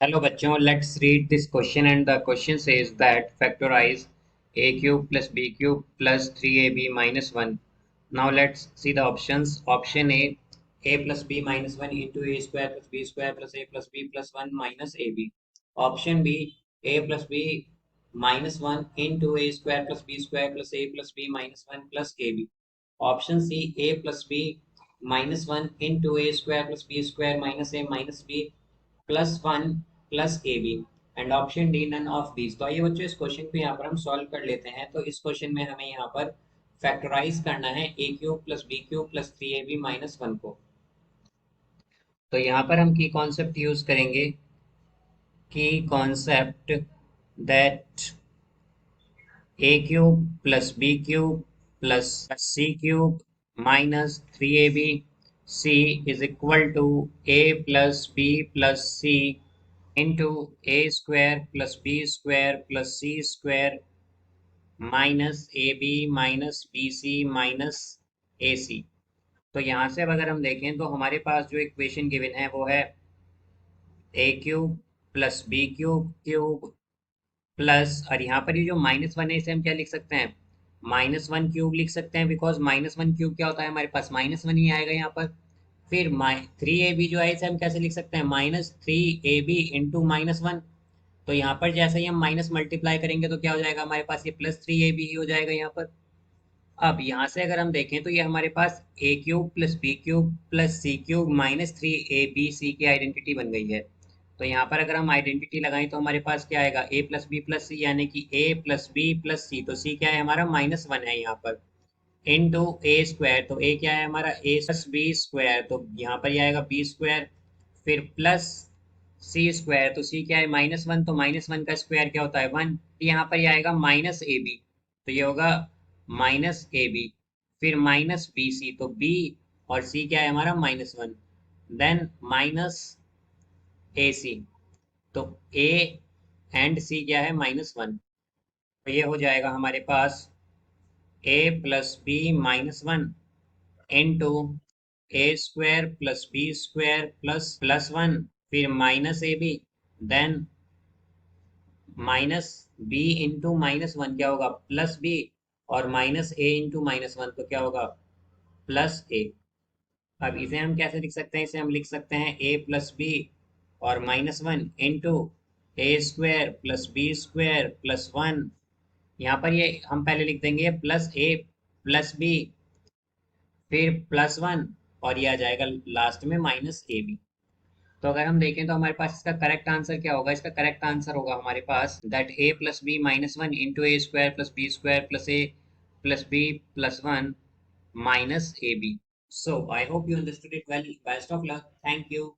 Hello बच्चों, let's read this question and the question says that factorize a cube plus b cube plus 3ab minus 1. Now let's see the options. Option A plus b minus 1 into a square plus b square plus a plus b plus 1 minus ab. Option B, a plus b minus 1 into a square plus b square plus a plus b minus 1 plus ab. Option C, a plus b minus 1 into a square plus b square minus a minus b plus one plus A B and option D none of these. तो आइए बच्चों इस question को यहाँ पर हम solve कर लेते हैं। तो इस क्वेश्चन में हमें यहाँ पर फैक्टराइज करना है a cube plus b cube plus 3ab minus 1 को। तो यहाँ पर हम की कॉन्सेप्ट यूज करेंगे, की concept that a cube plus b cube plus c cube minus 3ab c is equal to a plus b plus c into a square plus b square plus c square minus a b minus b c minus a c. तो यहाँ से अब अगर हम देखें तो हमारे पास जो इक्वेशन गिवन है वो है a cube plus b cube cube plus, और यहाँ पर ये जो माइनस वन है इसे हम क्या लिख सकते हैं, माइनस वन क्यूब लिख सकते हैं, बिकॉज माइनस वन क्यूब क्या होता है हमारे पास माइनस वन ही आएगा यहाँ पर। फिर 3ab जो है इसे हम कैसे लिख सकते हैं, minus 3ab into minus one. तो यहाँ पर जैसे ही हम माइनस मल्टीप्लाई करेंगे तो क्या हो जाएगा हमारे पास, ये प्लस 3ab ही हो जाएगा यहाँ पर। अब यहाँ से अगर हम देखें तो ये हमारे पास a cube plus b cube plus c cube minus 3ab की आइडेंटिटी बन गई है। तो यहाँ पर अगर हम आइडेंटिटी लगाएं तो हमारे पास क्या आएगा, ए प्लस बी प्लस सी, यानी कि ए प्लस बी प्लस सी। तो सी क्या है हमारा, माइनस वन है यहाँ पर, इन टू ए स्क्वायर। तो ए क्या है हमारा, ए प्लस बी स्क्वायर, तो यहाँ पर ये आएगा बी स्क्वायर। फिर प्लस सी स्क्वायर, तो सी क्या है माइनस वन, तो माइनस वन का स्क्वायर क्या होता है वन। यहाँ पर ये आएगा माइनस ए बी, तो ये होगा माइनस ए बी। फिर माइनस बी सी, तो बी और सी क्या है हमारा minus one, then minus a c. तो ए एंड सी क्या है माइनस वन। तो ये हो जाएगा हमारे पास a plus b minus one into a square plus b square plus plus one, फिर minus a b, then minus b into minus one क्या होगा प्लस बी, और minus a into minus one तो क्या होगा प्लस ए। अब इसे हम कैसे लिख सकते हैं, इसे हम लिख सकते हैं ए प्लस बी और minus one into a square plus b square plus one. यहाँ पर ये हम पहले लिख देंगे प्लस ए प्लस बी, फिर प्लस वन, और ये आ जाएगा लास्ट में माइनस ए बी। तो अगर हम देखें तो हमारे पास इसका करेक्ट आंसर क्या होगा, इसका करेक्ट आंसर होगा हमारे पास that a plus b minus one into a square plus b square plus a plus b plus one minus AB. So I hope you understood it well. Best of luck. Thank you.